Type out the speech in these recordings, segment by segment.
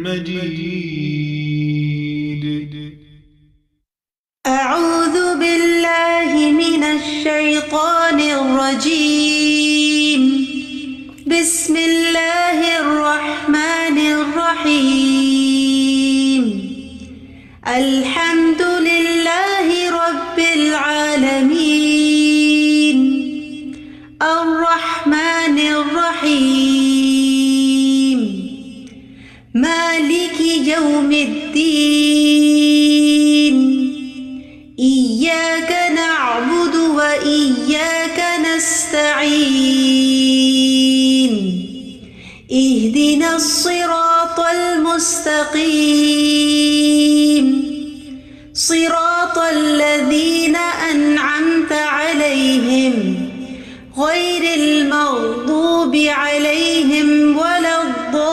مجيد. أعوذ بالله من الشيطان الرجيم. بسم الله الرحمن الرحيم. الحمد لله رب العالمين. الرحمن الرحيم. مالك يوم الدين. إياك نعبد وإياك نستعين. اهدنا الصراط المستقيم. صراط الذين أنعمت عليهم غير المغضوب عليهم ولا الضالين.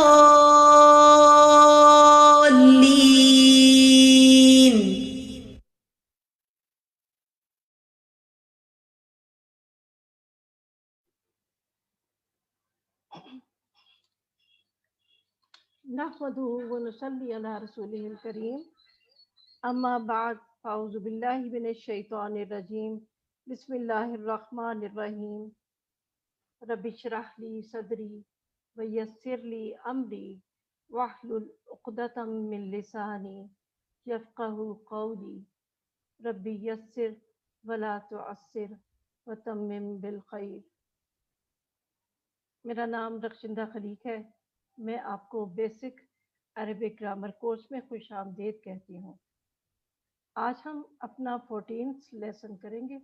نحمده ونصلي على رسوله الكريم اما بعد اعوذ باللہ من الشیطان الرجیم بسم اللہ الرحمن الرحیم رب اشرح لی صدری ویسر لی امری واحلل عقدۃ من لسانی یفقہوا قولی رب یسر ولا تعسر وتمم بالخیر۔ میرا نام رخشندہ خلیق ہے، میں آپ کو بیسک عربک گرامر کورس میں خوش آمدید کہتی ہوں۔ آج ہم اپنا 14th لیسن کریں گے۔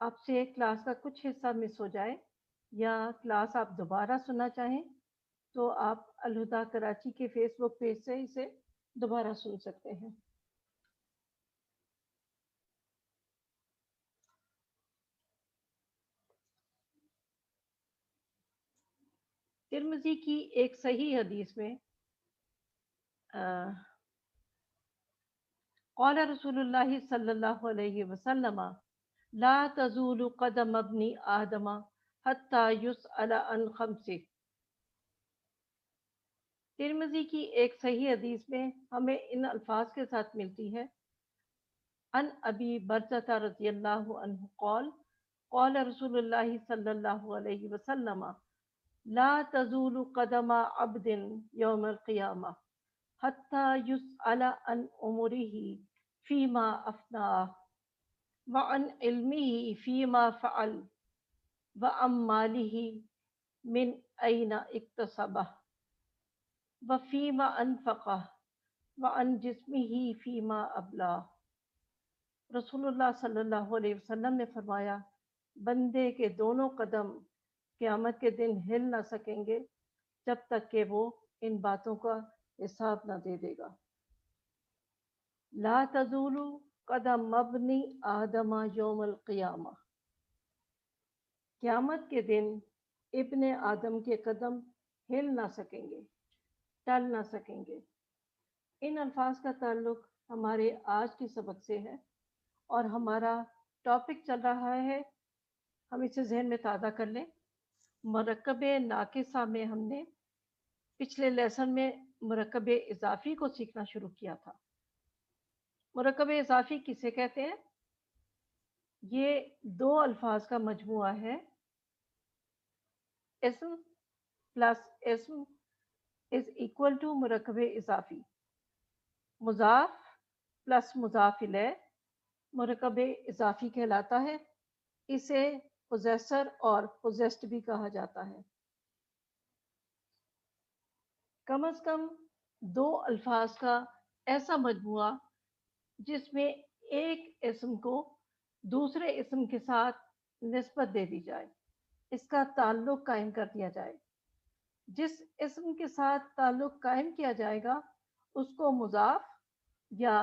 آپ سے کلاس کا کچھ حصہ مس ہو جائے یا کلاس آپ دوبارہ سننا چاہیں تو آپ الہدیٰ کراچی کے فیس بک پیج سے اسے دوبارہ سن سکتے ہیں۔ ترمذی کی ایک صحیح حدیث میں قال رسول اللہ صلی اللہ علیہ وسلم لا تزول قدم ابن آدم حتی یسأل عن خمس۔ ترمذی کی ایک صحیح حدیث میں ہمیں ان الفاظ کے ساتھ ملتی ہے، عن ابی برزۃ رضی اللہ عنہ قال قال رسول اللہ صلی اللہ علیہ وسلم لا تزول قدم عبد یوم القیامہ حتی یسأل عن عمره فیما افناه وعن علمه فیما فعل وعن ماله من أين اكتسبه وفيما أنفقه وعن جسمه فيما أبلاه۔ رسول اللہ صلی اللہ علیہ وسلم نے فرمایا، بندے کے دونوں قدم قیامت کے دن ہل نہ سکیں گے جب تک کہ وہ ان باتوں کا حساب نہ دے دے گا۔ لا تزول قدم ابن آدم یوم القیامہ، قیامت کے دن ابن آدم کے قدم ہل نہ سکیں گے، ٹل نہ سکیں گے۔ ان الفاظ کا تعلق ہمارے آج کی سبق سے ہے اور ہمارا ٹاپک چل رہا ہے، ہم اسے ذہن میں تازہ کر لیں۔ مرکب ناقصہ میں ہم نے پچھلے لیسن میں مرکب اضافی کو سیکھنا شروع کیا تھا۔ مرکب اضافی کسے کہتے ہیں؟ یہ دو الفاظ کا مجموعہ ہے، اسم پلس اسم از اکول ٹو مرکب اضافی، مضاف پلس مضاف الیہ مرکب اضافی کہلاتا ہے۔ اسے پوزیسر اور پوزیسڈ بھی کہا جاتا ہے۔ کم از کم دو الفاظ کا ایسا مجموعہ جس میں ایک اسم کو دوسرے اسم کے ساتھ نسبت دے دی جائے، اس کا تعلق قائم کر دیا جائے۔ جس اسم کے ساتھ تعلق قائم کیا جائے گا اس کو مضاف، یا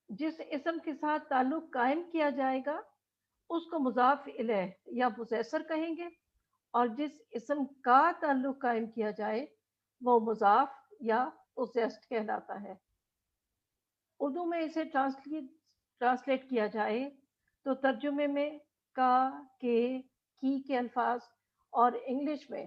جس اسم کے ساتھ تعلق قائم کیا جائے گا اس کو مضاف الیہ یا پوزیسر کہیں گے، اور جس اسم کا تعلق قائم کیا جائے وہ مضاف یا پوزیسڈ کہلاتا ہے۔ اردو میں اسے ٹرانسلیٹ کیا جائے تو ترجمے میں کا، کے، کی الفاظ اور انگلش میں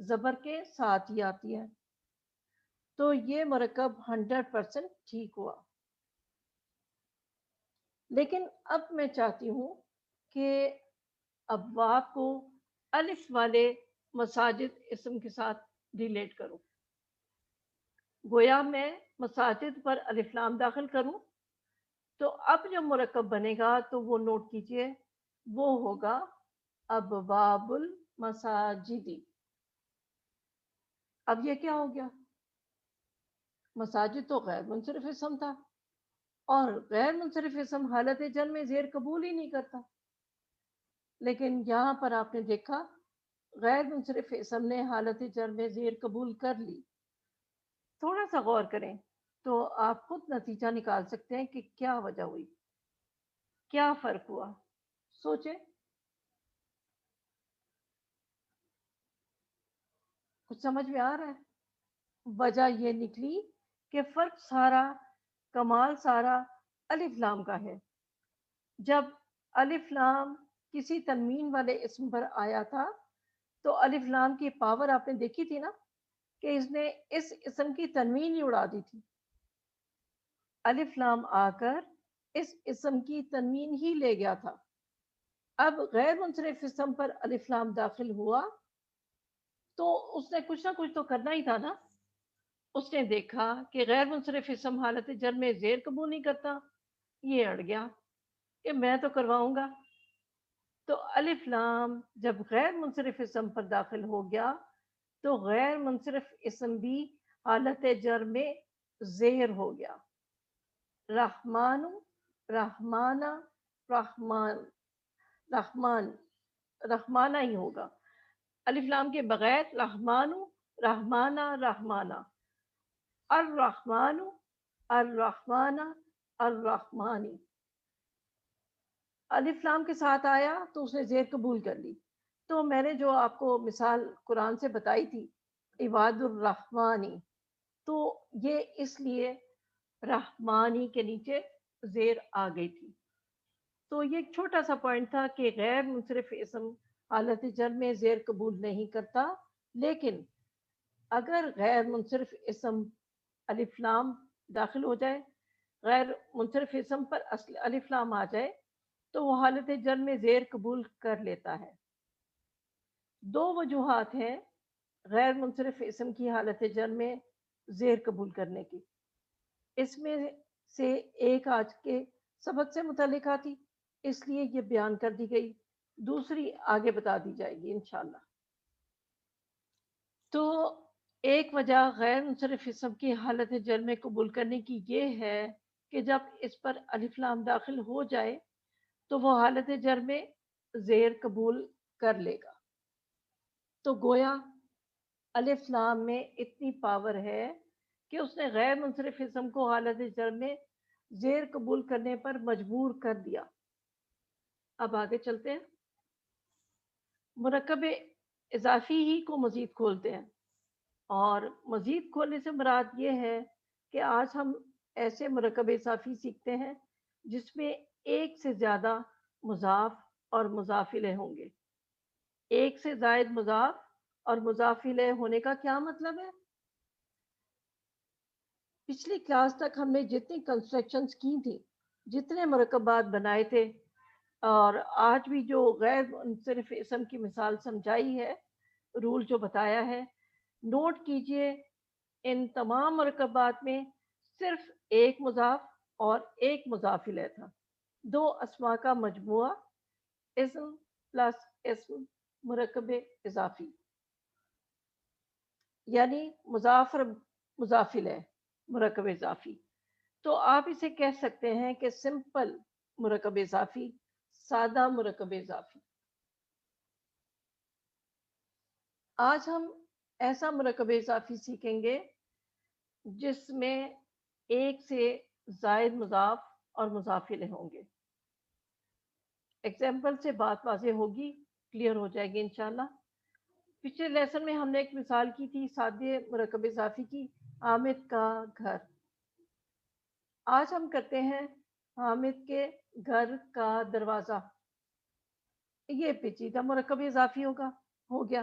زبر کے ساتھ ہی آتی ہے، تو یہ مرکب 100% ٹھیک ہوا۔ لیکن اب میں چاہتی ہوں کہ ابواب کو الف والے مساجد اسم کے ساتھ ریلیٹ کروں۔ گویا میں مساجد پر الف لام داخل کروں تو اب جو مرکب بنے گا تو وہ نوٹ کیجئے، وہ ہوگا ابواب المساجدی۔ اب یہ کیا ہو گیا؟ مساجد تو غیر منصرف اسم تھا، اور غیر منصرف اسم حالت جر میں زیر قبول ہی نہیں کرتا، لیکن یہاں پر آپ نے دیکھا غیر منصرف اسم نے حالت جر میں زیر قبول کر لی۔ تھوڑا سا غور کریں تو آپ خود نتیجہ نکال سکتے ہیں کہ کیا وجہ ہوئی، کیا فرق ہوا، سوچیں۔ کچھ سمجھ میں آ رہا ہے؟ وجہ یہ نکلی کہ فرق سارا، کمال سارا الف لام کا ہے۔ جب الف لام کسی تنوین والے اسم پر آیا تھا تو الف لام کی پاور آپ نے دیکھی تھی نا، کہ اس نے اس اسم کی تنوین ہی اڑا دی تھی۔ الف لام آ کر اس اسم کی تنوین ہی لے گیا تھا۔ اب غیر منصرف اسم پر الف لام داخل ہوا تو اس نے کچھ نہ کچھ تو کرنا ہی تھا نا۔ اس نے دیکھا کہ غیر منصرف اسم حالت جر میں زیر قبول نہیں کرتا، یہ اڑ گیا کہ میں تو کرواؤں گا۔ تو الف لام جب غیر منصرف اسم پر داخل ہو گیا تو غیر منصرف اسم بھی حالت جر میں زیر ہو گیا۔ رحمان، رحمانہ، رحمان، رحمان، رحمانہ ہی ہوگا، الف لام کے بغیر رحمان، رحمانہ، رحمانہ، الرحمن، الرحمانہ، الرحمانی۔ الف لام کے ساتھ آیا تو اس نے زیر قبول کر لی۔ تو میں نے جو آپ کو مثال قرآن سے بتائی تھی عباد الرحمانی، تو یہ اس لیے رحمانی کے نیچے زیر آ گئی تھی۔ تو یہ ایک چھوٹا سا پوائنٹ تھا کہ غیر منصرف اسم حالت جر میں زیر قبول نہیں کرتا، لیکن اگر غیر منصرف اسم الف لام داخل ہو جائے، غیر منصرف اسم پر الف لام آ جائے تو وہ حالت جر میں زیر قبول کر لیتا ہے۔ دو وجوہات ہیں غیر منصرف اسم کی حالت جر میں زیر قبول کرنے کی، اس میں سے ایک آج کے سبق سے متعلق آتی، اس لیے یہ بیان کر دی گئی، دوسری آگے بتا دی جائے گی انشاءاللہ۔ تو ایک وجہ غیر منصرف اسم کی حالت جر میں قبول کرنے کی یہ ہے کہ جب اس پر الف لام داخل ہو جائے تو وہ حالت جر میں زیر قبول کر لے گا۔ تو گویا الف لام میں اتنی پاور ہے کہ اس نے غیر منصرف اسم کو حالت جر میں زیر قبول کرنے پر مجبور کر دیا۔ اب آگے چلتے ہیں، مرکب اضافی ہی کو مزید کھولتے ہیں، اور مزید کھولنے سے مراد یہ ہے کہ آج ہم ایسے مرکب اضافی سیکھتے ہیں جس میں ایک سے زیادہ مضاف اور مضاف الیہ ہوں گے۔ ایک سے زائد مضاف اور مضاف الیہ ہونے کا کیا مطلب ہے؟ پچھلی کلاس تک ہم نے جتنی کنسٹرکشنز کی تھی، جتنے مرکبات بنائے تھے، اور آج بھی جو غیر منصرف اسم کی مثال سمجھائی ہے، رول جو بتایا ہے، نوٹ کیجئے ان تمام مرکبات میں صرف ایک مضاف اور ایک مضاف الیہ تھا، دو اسماء کا مجموعہ، اسم پلس اسم، مرکب اضافی، یعنی مضاف اور مضاف الیہ، مرکب اضافی۔ تو آپ اسے کہہ سکتے ہیں کہ سمپل مرکب اضافی، سادہ مرکب اضافی۔ آج ہم ایسا مرکب اضافی سیکھیں گے جس میں ایک سے زائد مضاف اور مضاف الیہ ہوں گے۔ ایگزامپل سے بات واضح ہوگی، کلیئر ہو جائے گی انشاءاللہ۔ پچھلے لیسن میں ہم نے ایک مثال کی تھی سادے مرکب اضافی کی، حامد کا گھر۔ آج ہم کرتے ہیں حامد کے گھر کا دروازہ۔ یہ پیچیدہ مرکب اضافی ہو گیا۔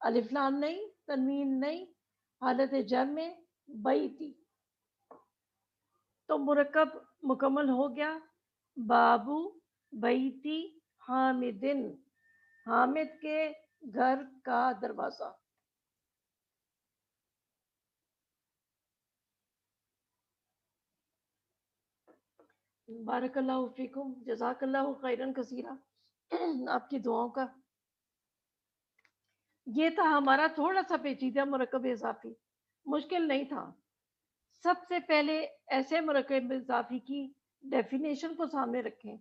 الف لام نہیں، تنوین نہیں، حالت جر میں بیتی. تو مرکب مکمل ہو گیا. بابو بیتی حامدن، حامد کے گھر کا دروازہ. بارک اللہ فیکم، جزاک اللہ خیرن کثیرہ. آپ کی دعاؤں کا یہ تھا ہمارا تھوڑا سا پیچیدہ مرکب اضافی، مشکل نہیں تھا. سب سے پہلے ایسے مرکب اضافی کی ڈیفینیشن کو سامنے رکھیں.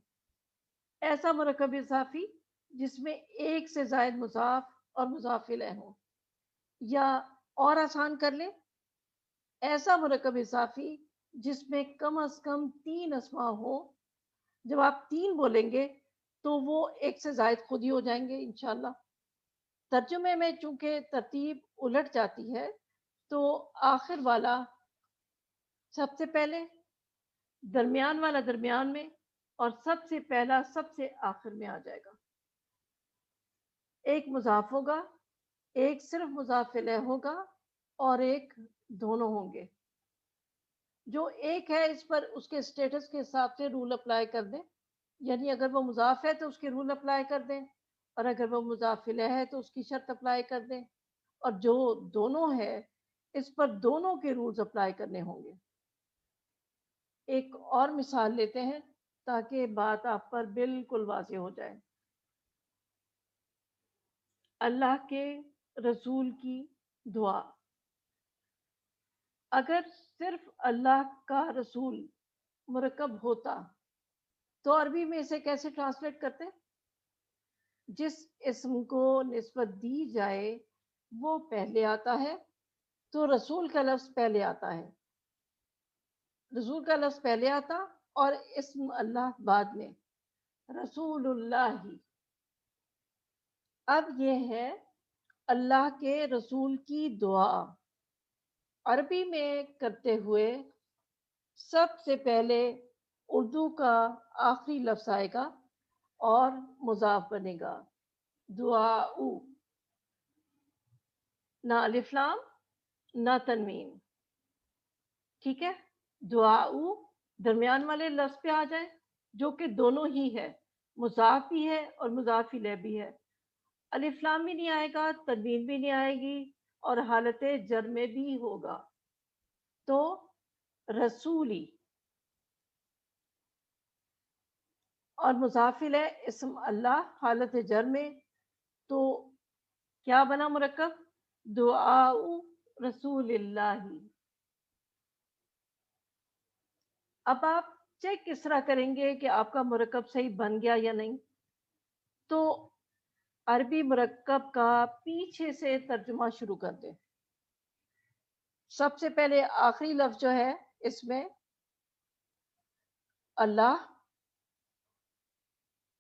ایسا مرکب اضافی جس میں ایک سے زائد مضاف اور مضاف الیہ ہوں، یا اور آسان کر لیں، ایسا مرکب اضافی جس میں کم از کم 3 اسماء ہو. جب آپ 3 بولیں گے تو وہ ایک سے زائد خود ہی ہو جائیں گے انشاءاللہ. ترجمے میں چونکہ ترتیب الٹ جاتی ہے تو آخر والا سب سے پہلے، درمیان والا درمیان میں، اور سب سے پہلا سب سے آخر میں آ جائے گا. ایک مضاف ہوگا، ایک صرف مضاف الیہ ہوگا، اور ایک دونوں ہوں گے. جو ایک ہے اس پر اس کے اسٹیٹس کے حساب سے رول اپلائی کر دیں. یعنی اگر وہ مضاف ہے تو اس کے رول اپلائی کر دیں، اور اگر وہ مضاف الیہ ہے تو اس کی شرط اپلائی کر دیں. اور جو دونوں ہے اس پر دونوں کے رولز اپلائی کرنے ہوں گے. ایک اور مثال لیتے ہیں تاکہ بات آپ پر بالکل واضح ہو جائے. اللہ کے رسول کی دعا. اگر صرف اللہ کا رسول مرکب ہوتا تو عربی میں اسے کیسے ٹرانسلیٹ کرتے؟ جس اسم کو نسبت دی جائے وہ پہلے آتا ہے تو رسول کا لفظ پہلے آتا ہے. رسول کا لفظ پہلے آتا اور اسم اللہ بعد میں. رسول اللہ. اب یہ ہے اللہ کے رسول کی دعا. عربی میں کرتے ہوئے سب سے پہلے اردو کا آخری لفظ آئے گا اور مضاف بنے گا. دعاؤ. نہ الف لام نہ تنوین. ٹھیک ہے. دعاؤ درمیان والے لفظ پہ آ جائے جو کہ دونوں ہی ہے، مضاف بھی ہے اور مضاف الیہ بھی ہے. الف لام بھی نہیں آئے گا، تنوین بھی نہیں آئے گی، اور حالت جر میں بھی ہوگا. تو رسولی. اور مضاف الیہ اسم اللہ حالت جر میں، تو کیا بنا مرکب؟ دعاؤ رسول اللہ. اب آپ چیک کس طرح کریں گے کہ آپ کا مرکب صحیح بن گیا یا نہیں؟ تو عربی مرکب کا پیچھے سے ترجمہ شروع کر دیں. سب سے پہلے آخری لفظ جو ہے اس میں اللہ،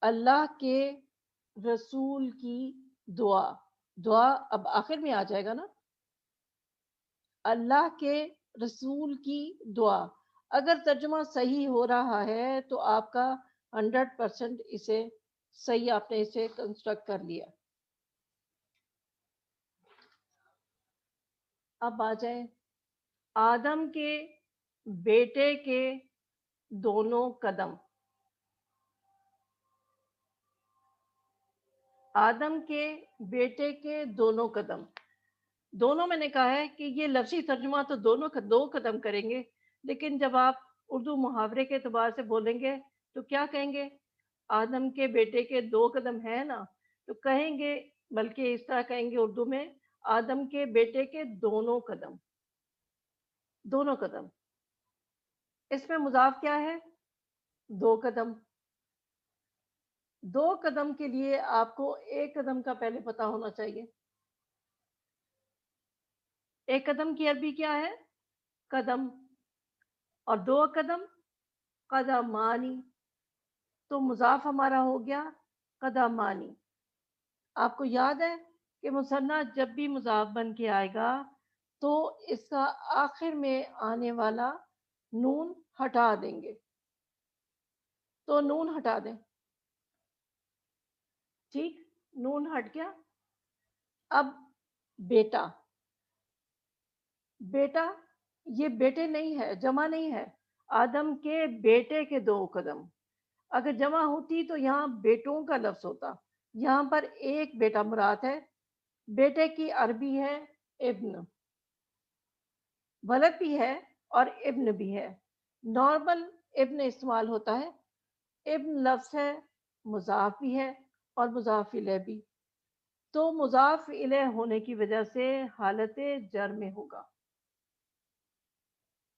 اللہ کے رسول کی دعا. دعا اب آخر میں آ جائے گا نا. اللہ کے رسول کی دعا. اگر ترجمہ صحیح ہو رہا ہے تو آپ کا 100% اسے صحیح، آپ نے اسے کنسٹرکٹ کر لیا. اب آ جائیں آدم کے بیٹے کے دونوں قدم. آدم کے بیٹے کے دونوں قدم. دونوں میں نے کہا ہے کہ یہ لفظی ترجمہ تو دونوں دو قدم کریں گے، لیکن جب آپ اردو محاورے کے اعتبار سے بولیں گے تو کیا کہیں گے؟ آدم کے بیٹے کے 2 قدم ہے نا، تو کہیں گے، بلکہ اس طرح کہیں گے اردو میں، آدم کے بیٹے کے دونوں قدم. دونوں قدم. اس میں مضاف کیا ہے؟ 2 قدم. 2 قدم کے لیے آپ کو 1 قدم کا پہلے پتا ہونا چاہیے. 1 قدم کی عربی کیا ہے؟ قدم. اور 2 قدم قدمانی. تو مضاف ہمارا ہو گیا قدمانی. آپ کو یاد ہے کہ مثنیٰ جب بھی مضاف بن کے آئے گا تو اس کا آخر میں آنے والا نون ہٹا دیں گے. تو نون ہٹا دیں. ٹھیک، نون ہٹ گیا. اب بیٹا، بیٹا یہ بیٹے نہیں ہے، جمع نہیں ہے، آدم کے بیٹے کے 2 قدم، اگر جمع ہوتی تو یہاں بیٹوں کا لفظ ہوتا، یہاں پر ایک بیٹا مراد ہے۔ بیٹے کی عربی ہے ابن، ولد بھی ہے اور ابن بھی ہے، نارمل ابن استعمال ہوتا ہے، ابن لفظ ہے، مضاف بھی ہے اور مضاف الیہ بھی، تو مضاف الیہ ہونے کی وجہ سے حالت جر میں ہوگا،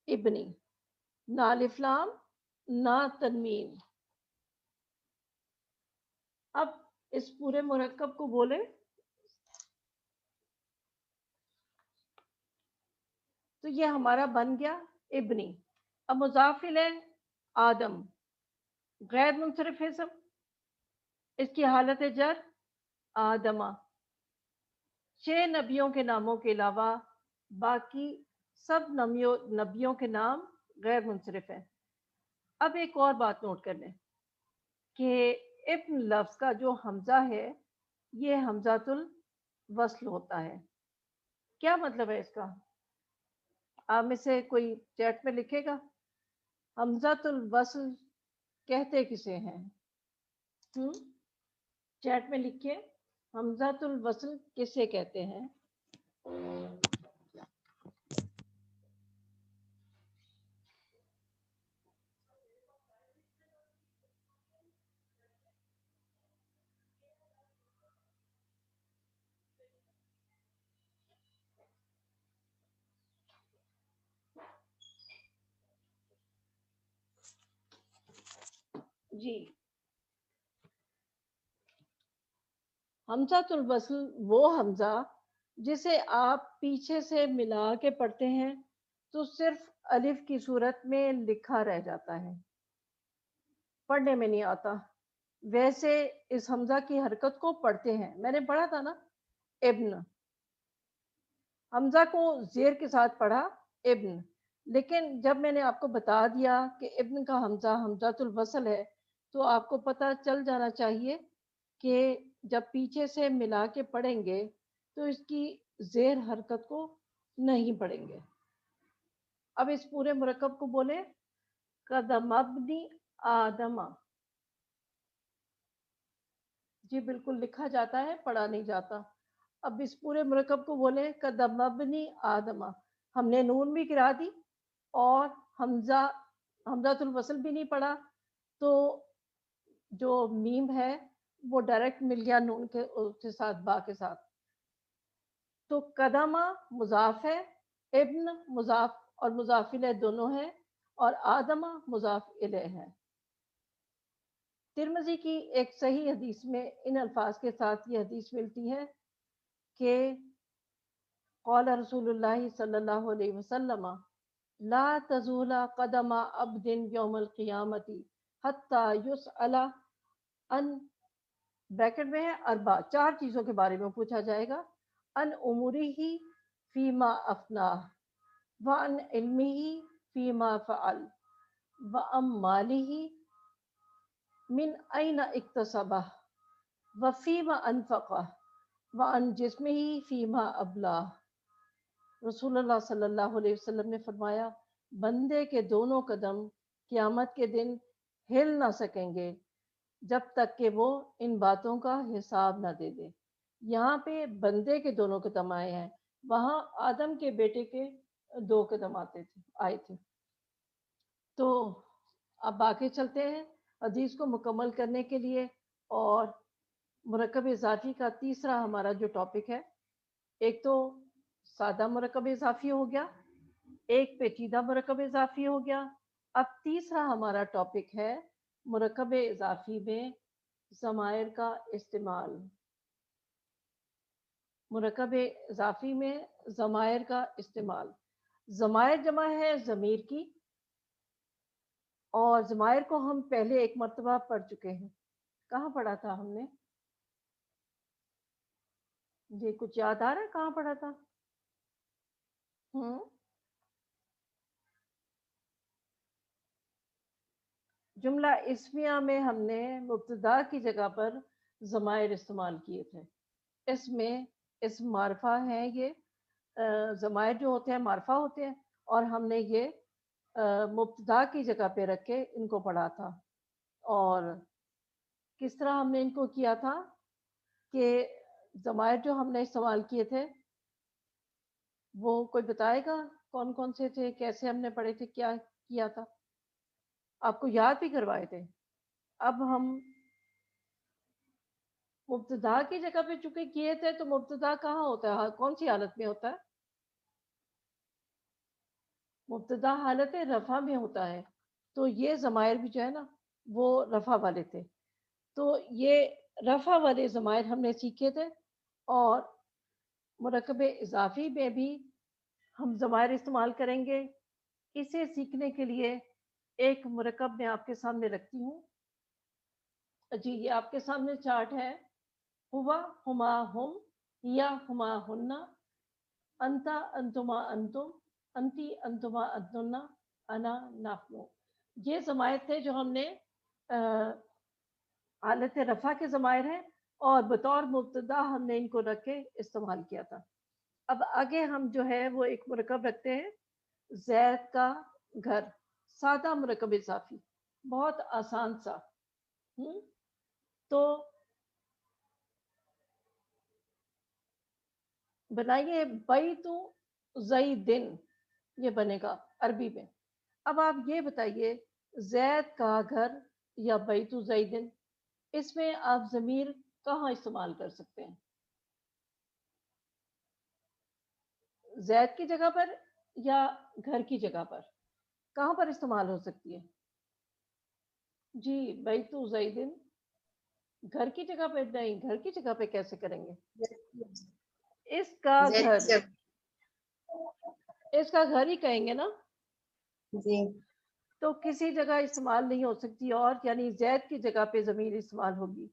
ابنی، نہ الف لام نہ تنوین۔ اب اس پورے مرکب کو بولے، تو یہ ہمارا بن گیا ابنی۔ اب مضاف الیہ آدم، غیر منصرف اسم، اس کی حالت جر آدمہ، 6 نبیوں کے ناموں کے علاوہ باقی سب نبیوں کے نام غیر منصرف ہیں۔ اب ایک اور بات نوٹ کر لیں کہ ابن لفظ کا جو حمزہ ہے یہ حمزۃ الوصل ہوتا ہے۔ کیا مطلب ہے اس کا؟ آپ میں سے کوئی چیٹ میں لکھے گا حمزۃ الوصل کہتے کسے ہیں؟ چیٹ میں لکھیے حمزۃ الوصل کسے کہتے ہیں؟ جی، حمزۃ الوصل وہ حمزہ جسے آپ پیچھے سے ملا کے پڑھتے ہیں تو صرف الف کی صورت میں لکھا رہ جاتا ہے، پڑھنے میں نہیں آتا۔ ویسے اس حمزہ کی حرکت کو پڑھتے ہیں، میں نے پڑھا تھا نا ابن، حمزہ کو زیر کے ساتھ پڑھا ابن، لیکن جب میں نے آپ کو بتا دیا کہ ابن کا حمزہ حمزۃ الوصل ہے تو آپ کو پتہ چل جانا چاہیے کہ جب پیچھے سے ملا کے پڑھیں گے تو اس کی زیر حرکت کو نہیں پڑھیں گے۔ اب اس پورے مرکب کو بولے قدم ابنی آدمہ، جی بالکل لکھا جاتا ہے، پڑھا نہیں جاتا۔ اب اس پورے مرکب کو بولے قدم ابنی آدمہ، ہم نے نون بھی گرا دی اور حمزۃ الوصل بھی نہیں پڑھا، تو جو میم ہے وہ ڈائریکٹ مل گیا نون کے ساتھ، با کے ساتھ، تو قدمہ مضاف ہے، ابن مضاف اور مضاف الیہ دونوں ہیں، اور آدمہ مضاف الیہ ہے۔ ترمذی کی ایک صحیح حدیث میں ان الفاظ کے ساتھ یہ حدیث ملتی ہے کہ قال رسول اللہ صلی اللہ علیہ وسلم لا تزول قدم عبد یوم القیامت حتی یسأل ان، بریکٹ میں ہے اربع، 4 چیزوں کے بارے میں پوچھا جائے گا، ان امورہ فیما افناہ، وعن علمہ فیما فعل، وعن مالہ من این اکتسبہ، وفیما انفقہ، وعن جسمہ فیما ابلاہ۔ رسول اللہ صلی اللہ علیہ وسلم نے فرمایا بندے کے دونوں قدم قیامت کے دن ہل نہ سکیں گے جب تک کہ وہ ان باتوں کا حساب نہ دے دے۔ یہاں پہ بندے کے دونوں قدم آئے ہیں، وہاں آدم کے بیٹے کے 2 قدم آئے تھے۔ تو اب آگے چلتے ہیں حدیث کو مکمل کرنے کے لیے، اور مرکب اضافی کا تیسرا ہمارا جو ٹاپک ہے، ایک تو سادہ مرکب اضافی ہو گیا، ایک پیچیدہ مرکب اضافی ہو گیا، اب تیسرا ہمارا ٹاپک ہے مرکب اضافی میں ضمائر کا استعمال۔ مرکب اضافی میں ضمائر کا استعمال، ضمائر جمع ہے ضمیر کی، اور ضمائر کو ہم پہلے ایک مرتبہ پڑھ چکے ہیں، کہاں پڑھا تھا ہم نے؟ جی کچھ یاد آ رہا ہے کہاں پڑھا تھا؟ جملہ اسمیہ میں ہم نے مبتدا کی جگہ پر ضمائر استعمال کیے تھے۔ اس میں اسم معرفہ ہیں یہ، ضمائر جو ہوتے ہیں معرفہ ہوتے ہیں، اور ہم نے یہ مبتدا کی جگہ پہ رکھ کے ان کو پڑھا تھا. اور کس طرح ہم نے ان کو کیا تھا کہ ضمائر جو ہم نے استعمال کیے تھے وہ کوئی بتائے گا کون کون سے تھے، کیسے ہم نے پڑھے تھے، کیا کیا تھا؟ آپ کو یاد بھی کروائے تھے. اب ہم مبتدا کی جگہ پہ چونکہ کیے تھے تو مبتدا کہاں ہوتا ہے، کون سی حالت میں ہوتا ہے؟ مبتدا حالت رفع میں ہوتا ہے. تو یہ ضمائر بھی جو ہے نا وہ رفع والے تھے. تو یہ رفع والے ضمائر ہم نے سیکھے تھے. اور مرکب اضافی میں بھی ہم ضمائر استعمال کریں گے. اسے سیکھنے کے لیے ایک مرکب میں آپ کے سامنے رکھتی ہوں. جی یہ آپ کے سامنے چارٹ ہے. ہوا ہما ہم، یا ہما ہننا، انتا انتما انتم، انتی انتما انتنا، انا نحنو. یہ ضمائر تھے جو ہم نے حالت رفع کے ضمائر ہیں، اور بطور مبتدا ہم نے ان کو رکھ کے استعمال کیا تھا. اب آگے ہم جو ہے وہ ایک مرکب رکھتے ہیں، زید کا گھر. سادہ مرکب اضافی، بہت آسان سا. تو بنائیے بیت زیدن، یہ بنے گا عربی میں. اب آپ یہ بتائیے زید کا گھر یا بیت زیدن، اس میں آپ ضمیر کہاں استعمال کر سکتے ہیں؟ زید کی جگہ پر یا گھر کی جگہ پر؟ کہاں پر استعمال ہو سکتی ہے؟ جی بیت زیدن گھر کی جگہ پہ نہیں. گھر کی جگہ پہ کیسے کریں گے؟ اس کا گھر، اس کا گھر ہی کہیں گے نا. جی تو کسی جگہ استعمال نہیں ہو سکتی، اور یعنی زید کی جگہ پہ ضمیر استعمال ہوگی.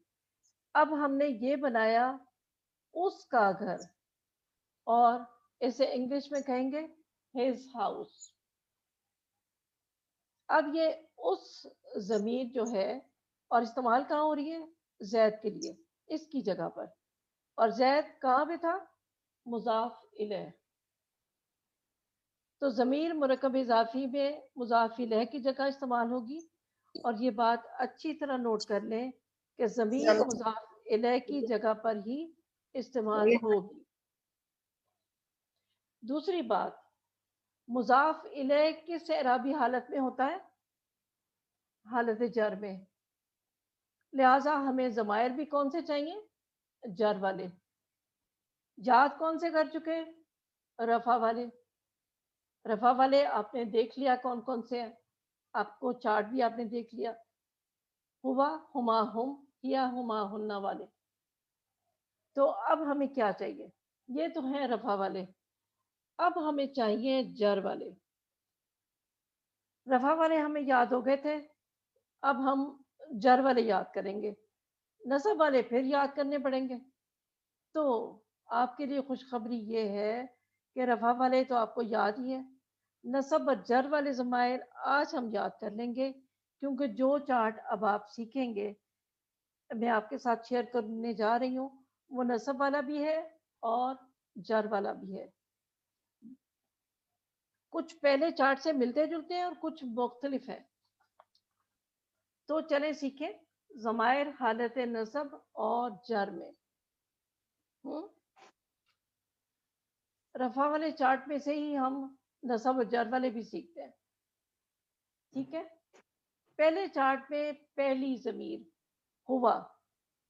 اب ہم نے یہ بنایا اس کا گھر، اور اسے انگلش میں کہیں گے his house. اب یہ اس ضمیر جو ہے اور استعمال کہاں ہو رہی ہے؟ زید کے لیے، اس کی جگہ پر. اور زید کہاں پہ تھا؟ مضاف الیہ. تو ضمیر مرکب اضافی میں مضاف الیہ کی جگہ استعمال ہوگی. اور یہ بات اچھی طرح نوٹ کر لیں کہ ضمیر مضاف الیہ کی جگہ پر ہی استعمال ہوگی. دوسری بات، مضاف الیہ کس اعرابی حالت میں ہوتا ہے؟ حالت جر میں. لہذا ہمیں ضمائر بھی کون سے چاہیے؟ جر والے. یاد کون سے کر چکے؟ رفع والے. رفع والے آپ نے دیکھ لیا کون کون سے ہیں، آپ کو چارٹ بھی آپ نے دیکھ لیا. ہوا ہما ہم، یا ہما ہننا والے. تو اب ہمیں کیا چاہیے؟ یہ تو ہیں رفع والے. اب ہمیں چاہیے جر والے. رفع والے ہمیں یاد ہو گئے تھے، اب ہم جر والے یاد کریں گے. نصب والے پھر یاد کرنے پڑیں گے. تو آپ کے لیے خوشخبری یہ ہے کہ رفع والے تو آپ کو یاد ہی ہے. نصب اور جر والے ضمائر آج ہم یاد کر لیں گے، کیونکہ جو چارٹ اب آپ سیکھیں گے میں آپ کے ساتھ شیئر کرنے جا رہی ہوں وہ نصب والا بھی ہے اور جر والا بھی ہے. کچھ پہلے چارٹ سے ملتے جلتے ہیں اور کچھ مختلف ہیں. تو چلیں سیکھیں ضمائر حالت نصب اور جر میں. رفع والے چارٹ میں سے ہی ہم نصب و جر والے بھی سیکھتے ہیں. ٹھیک ہے. پہلے چارٹ میں پہلی ضمیر ہوا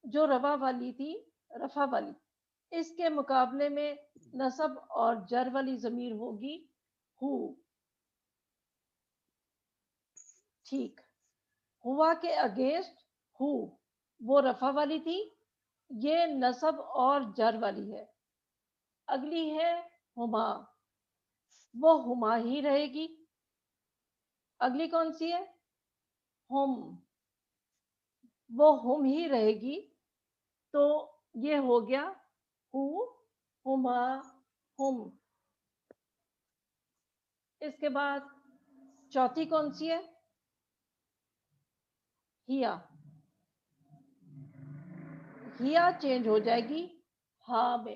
جو رفع والی تھی، رفع والی، اس کے مقابلے میں نصب اور جر والی ضمیر ہوگی ہو. ٹھیک. ہوا کے اگینسٹ ہو، وہ رفع والی تھی، یہ نصب اور جر والی ہے. اگلی ہے ہما، وہ ہما ہی رہے گی. اگلی کون سی ہے؟ ہم، وہ ہم ہی رہے گی. تو یہ ہو گیا ہو، ہما، ہم. اس کے بعد چوتھی کون سی ہے؟ ہیا. ہیا چینج ہو جائے گی ہاں میں.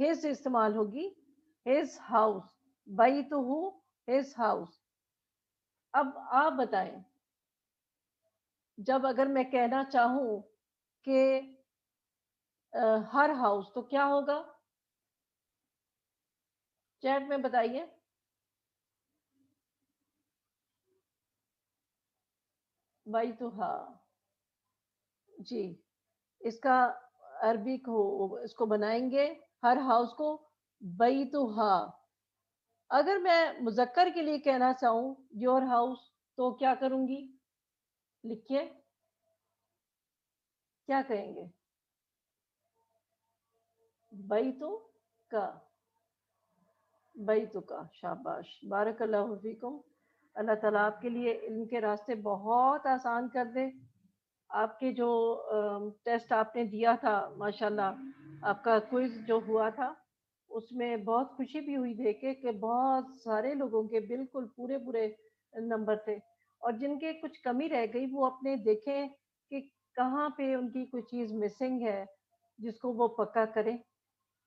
his استعمال ہوگی his house, بیتہ his house. اب آپ بتائیں جب اگر میں کہنا چاہوں کہ ہر ہاؤس تو کیا ہوگا؟ چیٹ میں بتائیے. بیتہا، جی اس کا عربی کو اس کو بنائیں گے ہر ہاؤس کو بیتہا. اگر میں مذکر کے لیے کہنا چاہوں یور ہاؤس تو کیا کروں گی؟ لکھیے کیا کہیں گے؟ بیتو کا، بیتو کا. شاباش، بارک اللہ فیکم. اللہ تعالیٰ آپ کے لیے علم کے راستے بہت آسان کر دے. آپ کے جو ٹیسٹ آپ نے دیا تھا ماشاءاللہ، آپ کا کوئز جو ہوا تھا اس میں بہت خوشی بھی ہوئی دیکھ کے کہ بہت سارے لوگوں کے بالکل پورے پورے نمبر تھے، اور جن کے کچھ کمی رہ گئی وہ اپنے دیکھیں کہ کہاں پہ ان کی کوئی چیز مسنگ ہے جس کو وہ پکا کریں.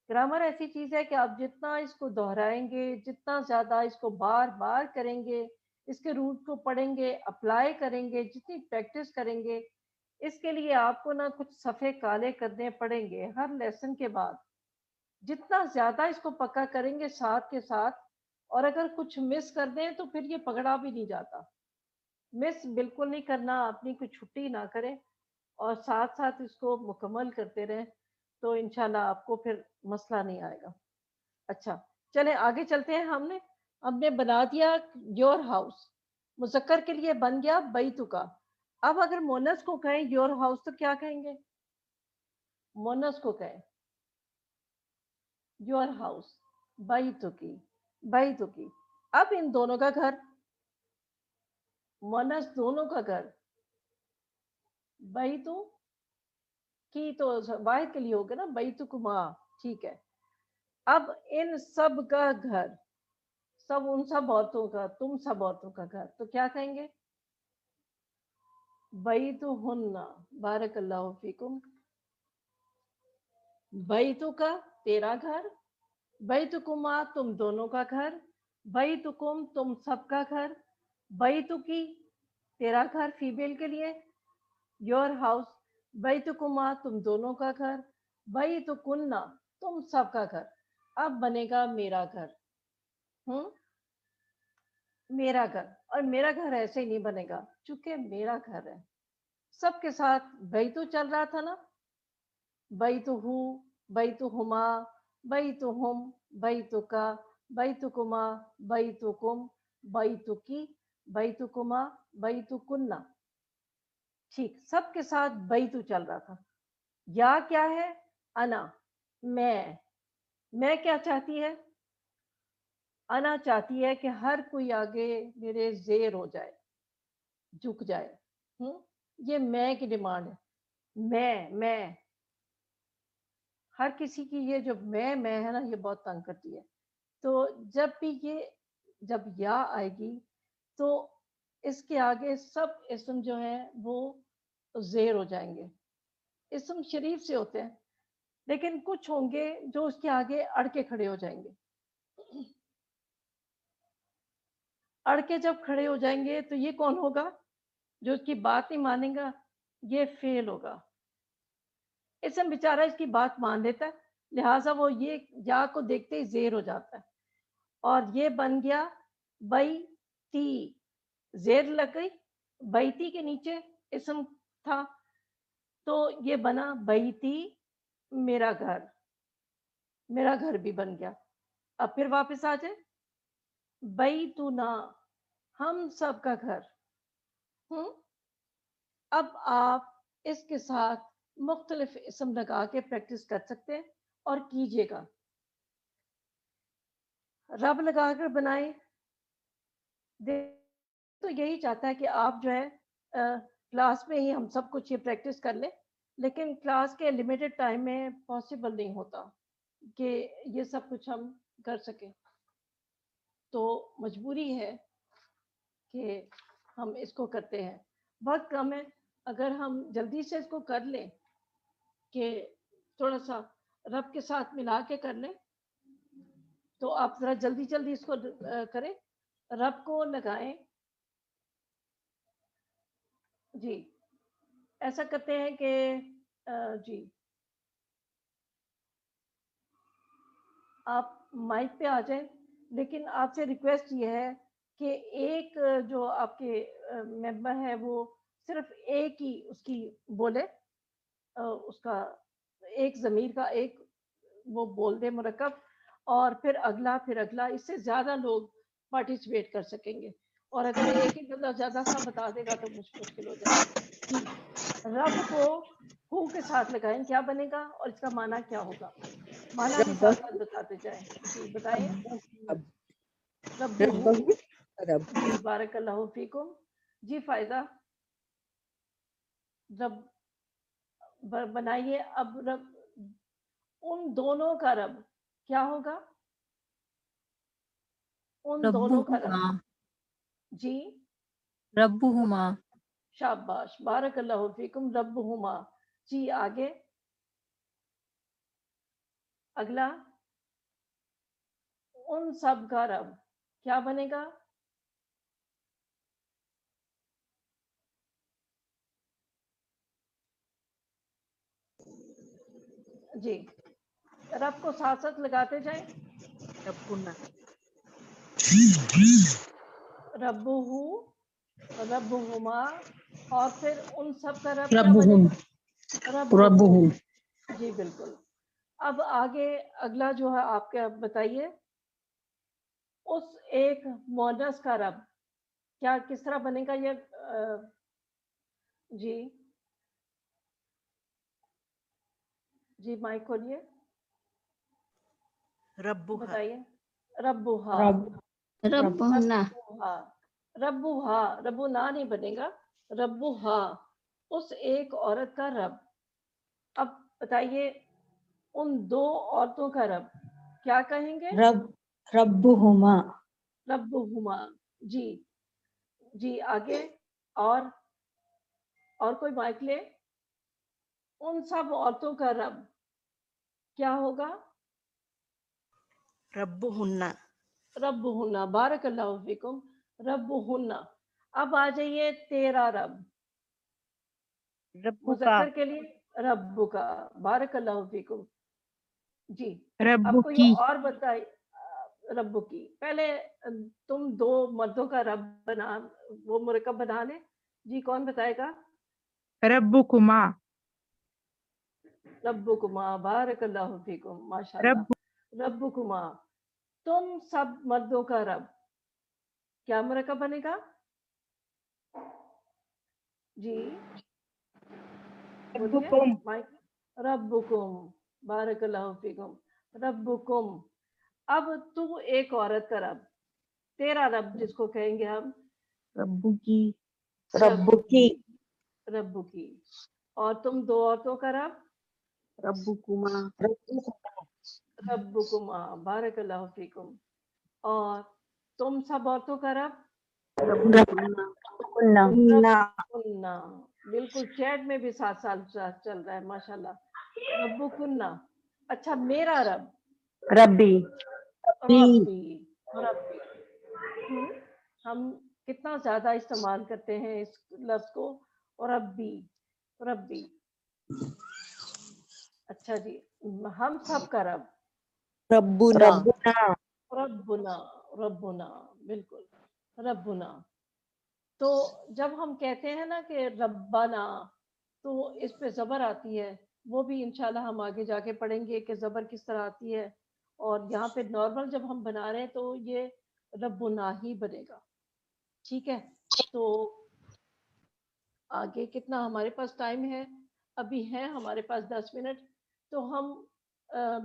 گرامر ایسی چیز ہے کہ آپ جتنا اس کو دہرائیں گے، جتنا زیادہ اس کو بار بار کریں گے، اس کے روٹ کو پڑھیں گے، اپلائی کریں گے، جتنی پریکٹس کریں گے، اس کے لیے آپ کو نہ کچھ صفحے کالے کرنے پڑیں گے ہر لیسن کے بعد. جتنا زیادہ اس کو پکا کریں گے ساتھ کے ساتھ، اور اگر کچھ مس کر دیں تو پھر یہ پکڑا بھی نہیں جاتا. مس بالکل نہیں کرنا، اپنی کوئی چھٹی نہ کریں اور ساتھ ساتھ اس کو مکمل کرتے رہیں تو انشاءاللہ آپ کو پھر مسئلہ نہیں آئے گا. اچھا چلیں آگے چلتے ہیں. ہم نے بنا دیا یور ہاؤس، مذکر کے لیے بن گیا بیتو کا. اب اگر مونس کو کہیں یور ہاؤس تو کیا کہیں گے؟ مونس کو کہیں یور ہاؤس، بیتو کی، بیتو کی. اب ان دونوں کا گھر، مونس دونوں کا گھر، بیتو کی تو واحد کے لیے ہوگا نا، بیتو کما. ٹھیک ہے. اب ان سب کا گھر، سب ان سب عورتوں کا، تم سب عورتوں کا گھر تو کیا کہیں گے؟ بیتو ہن. بارک اللہ فیکم. بیتو کا تیرا گھر، بیتو کما تم دونوں کا گھر، بیتو کم تم سب کا گھر، بیتو کی تیرا گھر فیمیل کے لیے، یور ہاؤس، بیتو کما تم دونوں کا گھر، بیتو کننا تم سب کا گھر. اب بنے گا میرا گھر. میرا گھر، اور میرا گھر ایسے ہی نہیں بنے گا چونکہ میرا گھر ہے. سب کے ساتھ بیتو چل رہا تھا نا، بیتو ہو، بیتو ہما، بیتو ہم، بیتو کا، بیتو کما، بیتو کم، بیتو کی، بیتو کما، بیتو کننا. ٹھیک، سب کے ساتھ بیتو چل رہا تھا. یا کیا ہے؟ انا، میں کیا چاہتی ہے؟ انا چاہتی ہے کہ ہر کوئی آگے میرے زیر ہو جائے، جھک جائے. یہ میں کی ڈیمانڈ ہے. میں ہر کسی کی یہ جو میں ہے نا، یہ بہت تنگ کرتی ہے. تو جب بھی جب یا آئے گی تو اس کے آگے سب اسم جو ہیں وہ زیر ہو جائیں گے. اسم شریف سے ہوتے ہیں لیکن کچھ ہوں گے جو اس کے آگے اڑ کے کھڑے ہو جائیں گے. اڑ کے جب کھڑے ہو جائیں گے تو یہ کون ہوگا؟ جو اس کی بات نہیں مانے گا، یہ فیل ہوگا. اسم بیچارہ اس کی بات مان لیتا ہے، لہٰذا وہ یہ یا کو دیکھتے ہی زیر ہو جاتا ہے. اور یہ بن گیا بیتی، زیر لگ گئی، بیتی کے نیچے اسم تھا تو یہ بنا بیتی، میرا گھر. میرا گھر بھی بن گیا. اب پھر واپس آ جائے، بیتنا ہم سب کا گھر. اب آپ اس کے ساتھ مختلف اسم لگا کے پریکٹس کر سکتے ہیں اور کیجئے گا. رب لگا کر بنائیں. تو یہی چاہتا ہے کہ آپ جو ہے کلاس میں ہی ہم سب کچھ یہ پریکٹس کر لیں، لیکن کلاس کے لمیٹڈ ٹائم میں پاسبل نہیں ہوتا کہ یہ سب کچھ ہم کر سکیں. تو مجبوری ہے کہ ہم اس کو کرتے ہیں. وقت کم ہے، اگر ہم جلدی سے اس کو کر لیں کہ تھوڑا سا رب کے ساتھ ملا کے کر لیں. تو آپ ذرا جلدی جلدی اس کو کریں. رب کو لگائیں. جی ایسا کرتے ہیں کہ جی آپ مائک پہ آ جائیں، لیکن آپ سے ریکویسٹ یہ ہے کہ ایک جو آپ کے ممبر ہے وہ صرف ایک ہی اس کی بولے، اس کا ایک ضمیر کا ایک وہ بول دے مرکب، اور پھر اگلا، اس سے زیادہ لوگ پارٹیسپیٹ کر سکیں گے. اور اگر ایک ایک بندہ زیادہ سا بتا دے گا تو مشکل ہو جائے گا. جی رب کو ہو کے ساتھ لگائیں، کیا بنے گا اور اس کا معنی کیا ہوگا؟ معنی بھی ساتھ ساتھ بتاتے جائیں. جی بتائیں. رب جی بارک اللہ فیکم. جی فائدہ رب بنائیے. اب رب ان دونوں کا رب کیا ہوگا؟ ان دونوں کا رب. جی ربہما. شاباش بارک اللہ فیکم. ربہما. جی آگے اگلا. ان سب کا رب کیا بنے گا؟ جی رب کو ساتھ ساتھ لگاتے جائیں. ربہو، ربہما، اور پھر ان سب کا رب کیا بنے گا؟ ربہم. جی بالکل. اب آگے اگلا جو ہے آپ کے بتائیے. اس ایک مونس کا رب کیا کس طرح بنے گا یہ؟ جی جی مائک کھولیے. بتائیے. ربوہا. ربہنا. ربوہا. ربونا نہیں بنے گا. ربوہا اس ایک عورت کا رب. اب بتائیے ان دو عورتوں کا رب کیا کہیں گے؟ ربہما. ربہما. جی جی آگے. اور کوئی مائک لے. ان سب عورتوں کا رب کیا ہوگا؟ ربہن. ربہن. بارک اللہ فیکم. ربہن. اب آ جائیے تیرا رب. مذکر کے لیے رب کا. بارک اللہ فیکم. جی اب کوئی اور بتائیے. رب کی. پہلے تم دو مردوں کا رب بنا، وہ مرکب بنا لیں. جی کون بتائے گا؟ ربکما. ربکما. بارک اللہ فیکم. ماشاءاللہ. ربکما. تم سب مردوں کا رب کیا مرکب بنے گا؟ جی بولیے. ربکم. بارک اللہ فیکم. ربکم. اب تو ایک عورت کا رب، تیرا رب جس کو کہیں گے ہم ربکی. رب کی. اور تم دو عورتوں کا رب ربکما. ربکما. بارک اللہ فیکم. اور تم سب عورتوں کا رب ربکنا. ربکنا. بالکل چیٹ میں بھی ساتھ ساتھ چل رہا ہے ماشاءاللہ. ربکنا. اچھا میرا رب ربی. ربی. ہم کتنا زیادہ استعمال کرتے ہیں اس لفظ کو. ربی. اچھا جی. ہم سب کا رب ربنا. بالکل ربنا. تو جب ہم کہتے ہیں نا کہ ربنا تو اس پہ زبر آتی ہے. وہ بھی انشاءاللہ ہم آگے جا کے پڑھیں گے کہ زبر کس طرح آتی ہے. اور یہاں پہ نارمل جب ہم بنا رہے ہیں تو یہ ربنا ہی بنے گا. ٹھیک ہے. تو آگے کتنا ہمارے پاس ٹائم ہے؟ ابھی ہے ہمارے پاس 10 منٹ. تو ہم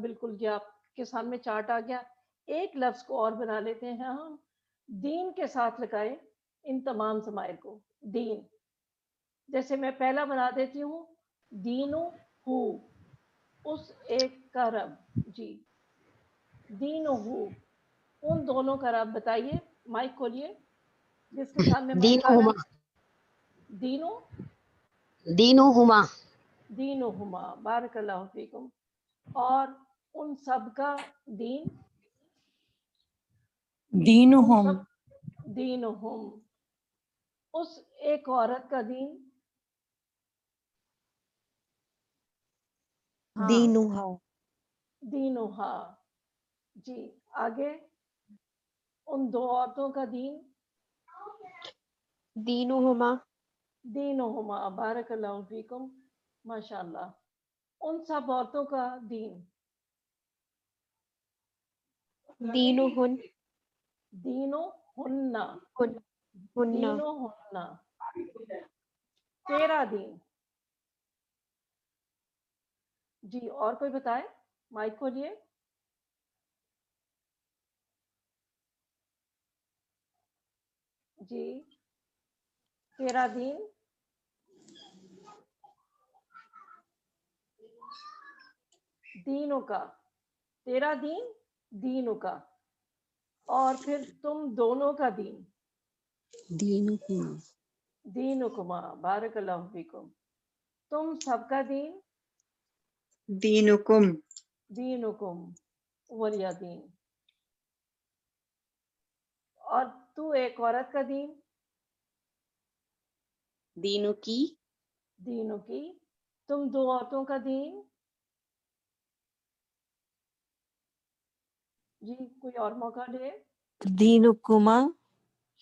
بالکل یہ آپ کے سامنے چارٹ آ گیا. ایک لفظ کو اور بنا لیتے ہیں ہم. دین کے ساتھ لگائیں ان تمام ضمائر کو. دین. جیسے میں پہلا بنا دیتی ہوں دینو ہو. اس ایک کا رب. جی دینو ہو. ان دونوں کا رب بتائیے. مائک کھولیے جس کے سامنے مائک آ رہا ہے. دینہما. دینہما. بارک اللہ فیکم. اور ان سب کا دین، دینہم دینہم، اس ایک عورت کا دین، دینہا دینہا، جی آگے ان دو عورتوں کا دین، دینہما دینہما، بارک اللہ فیکم، ماشاء اللہ، ان سب عورتوں کا دین، دینہن دینہن، ہن دینہن، تیرا دین، جی اور کوئی بتائے، مائک کھولیے، جی تیرا دین، دینوں کا، تیرا دین، دینوں کا، اور پھر تم دونوں کا دین، دینکما دینکما، بارک اللہ فیکم، تم سب کا دین، دینکم دینکم ولیہ دین، اور تو ایک عورت کا دین، دینوں کی دینوں کی، تم دو عورتوں کا دین، جی کوئی اور موقع دے، دینکما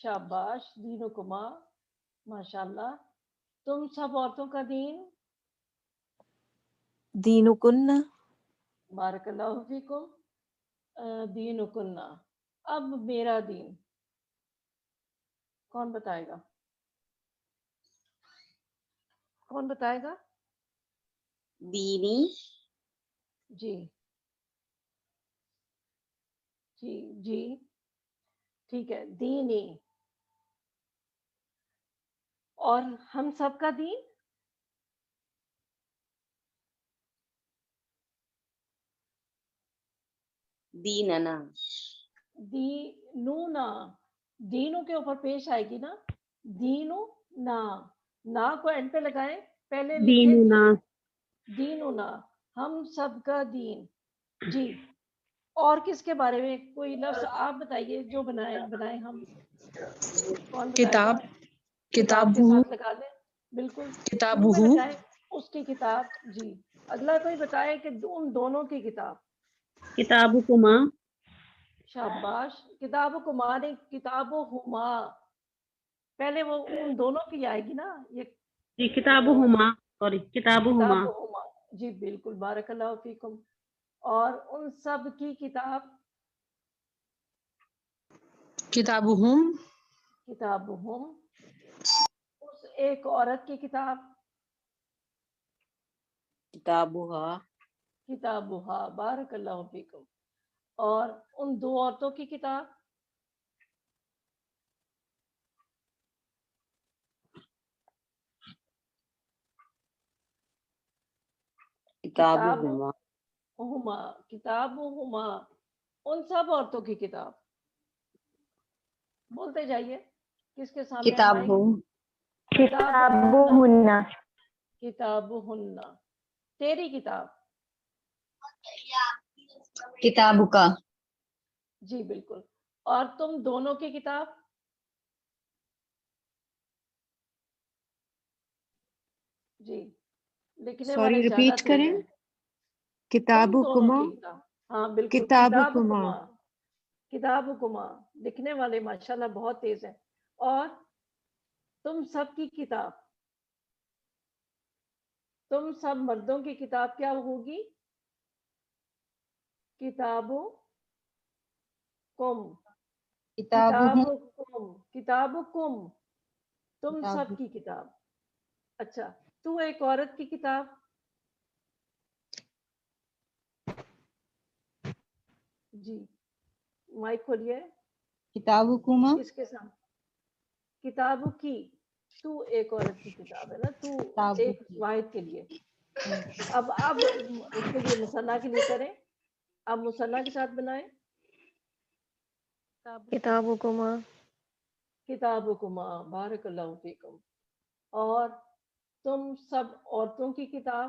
شاباش، دینکما، ماشاء اللہ، تم سب عورتوں کا دین، دینکن بارک اللہ فیکم، دینکن، اب میرا دین کون بتائے گا، کون بتائے گا، دینی جی جی جی ٹھیک ہے، دینی، اور ہم سب کا دین، دیننا دینونا، دینوں کے اوپر پیش آئے گی نا، دینو نا کو اینڈ پہ لگائیں، پہلے لکھیں دیننا دینونا، ہم سب کا دین، جی اور کس کے بارے میں کوئی لفظ آپ بتائیے جو بنائیں ہم، کون بتائے گا، کتاب کے ساتھ لگا لیں، بالکل، منہ میں لگائیں اس کی کتاب، جی اگلا کوئی بتائے کہ ان دونوں کی کتاب، کتابکما شاباش، کتابکما نہیں، کتابہما، پہلے وہ ان دونوں کی آئے گی نا، یہ جی کتابہما کتابہما، جی بالکل، بارک اللہ فیکم، اور ان سب کی کتاب، کتابہم کتابہم، اس ایک عورت کی کتاب، کتابہا کتابہا، بارک اللہ فیکم، اور ان دو عورتوں کی کتاب، کتابہما کتابہما، کتابہما، ان سب عورتوں کی کتاب، بولتے جائیے، کس کے سامنے ہے مائک، کتابہن کتابہن، تیری کتاب، کتابکا جی بالکل، اور تم دونوں کی کتاب، جی لکھنے والے زیادہ تیز ہیں، تم دونوں کی کتاب، ہاں بالکل، کتابکما، کتابکما، لکھنے والے ماشاءاللہ بہت تیز ہیں، اور تم سب کی کتاب، تم سب مردوں کی کتاب کیا ہوگی، کتابکم، کتابکم، کتابکم، تم سب کی کتاب، اچھا تو ایک عورت کی کتاب، جی مائک کھولیے، کتابکما کس کے سامنے، کتاب کی، تو ایک عورت کی کتاب ہے نا، تو ایک واحد کے لیے، اب اس کے لیے مثنیٰ کے لیے کریں، اب مثنیٰ کے ساتھ بنائیں، کتابکما کتابکما، بارک اللہ فیکم، اور تم سب عورتوں کی کتاب،